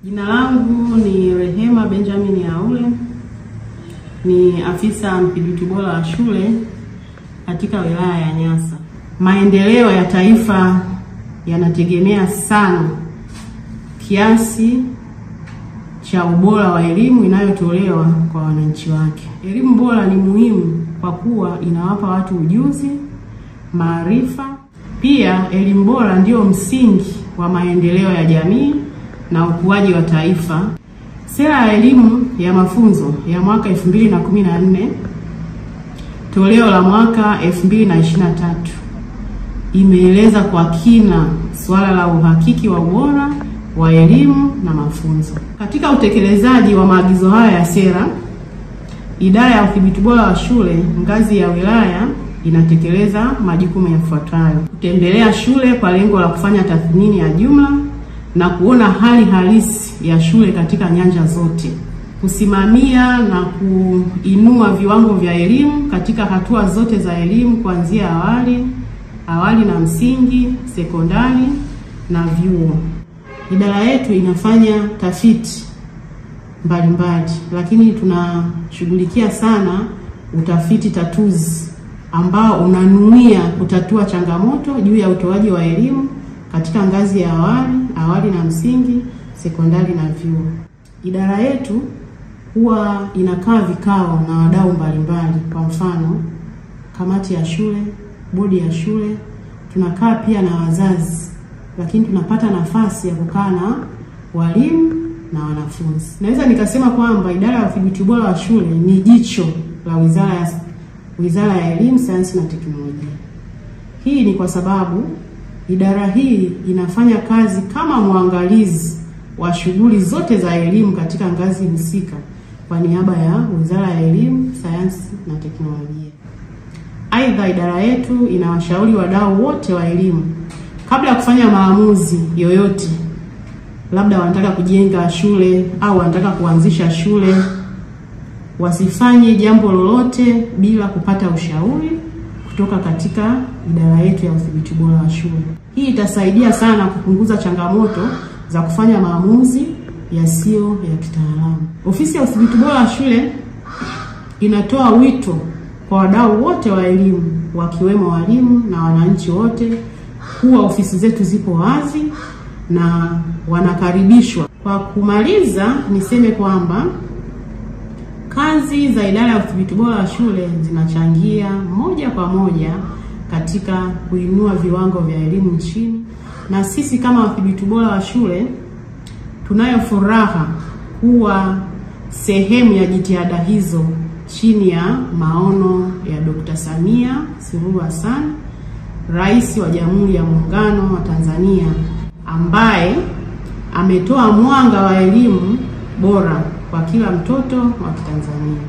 Jina langu ni Rehema Benjamin Yaule, ni afisa mdhibiti bora wa shule katika wilaya ya Nyasa. Maendeleo ya taifa yanategemea sana kiasi cha ubora wa elimu inayotolewa kwa wananchi wake. Elimu bora ni muhimu kwa kuwa inawapa watu ujuzi, maarifa. Pia elimu bora ndio msingi wa maendeleo ya jamii na ukuaji wa taifa. Sera ya elimu ya mafunzo ya mwaka 2014 toleo la mwaka 2023 imeeleza kwa kina swala la uhakiki wa ubora wa elimu na mafunzo. Katika utekelezaji wa maagizo haya ya sera, idara ya udhibiti bora wa shule ngazi ya wilaya inatekeleza majukumu yafuatayo: kutembelea shule kwa lengo la kufanya tathmini ya jumla na kuona hali halisi ya shule katika nyanja zote, kusimamia na kuinua viwango vya elimu katika hatua zote za elimu kuanzia awali na msingi, sekondari na vyuo. Idara yetu inafanya tafiti mbalimbali, lakini tunashughulikia sana utafiti tatuzi ambao unanuia kutatua changamoto juu ya utoaji wa elimu katika ngazi ya awali na msingi, sekondari na vyuo. Idara yetu huwa inakaa vikao na wadau mbalimbali, kwa mfano kamati ya shule, bodi ya shule, tunakaa pia na wazazi, lakini tunapata nafasi ya kukaa na walimu na wanafunzi. Naweza nikasema kwamba idara ya udhibiti bora wa shule ni jicho la Wizara ya Elimu, Sayansi na Teknolojia. Hii ni kwa sababu idara hii inafanya kazi kama mwangalizi wa shughuli zote za elimu katika ngazi husika kwa niaba ya Wizara ya Elimu, Sayansi na Teknolojia. Aidha, idara yetu inawashauri wadau wote wa elimu kabla ya kufanya maamuzi yoyote, labda wanataka kujenga shule au wanataka kuanzisha shule, wasifanye jambo lolote bila kupata ushauri kutoka katika idara yetu ya udhibiti bora wa shule. Hii itasaidia sana kupunguza changamoto za kufanya maamuzi yasiyo ya kitaalamu. Ofisi ya udhibiti bora wa shule inatoa wito kwa wadau wote wa elimu, wakiwemo walimu na wananchi wote, kuwa ofisi zetu zipo wazi na wanakaribishwa. Kwa kumaliza, niseme kwamba kazi za idara ya udhibiti bora wa shule zinachangia moja kwa moja katika kuinua viwango vya elimu nchini, na sisi kama udhibiti bora wa shule tunayo furaha kuwa sehemu ya jitihada hizo chini ya maono ya Dr. Samia Suluhu Hassan, Rais wa Jamhuri ya Muungano wa Tanzania, ambaye ametoa mwanga wa elimu bora kwa kila mtoto wa Tanzania.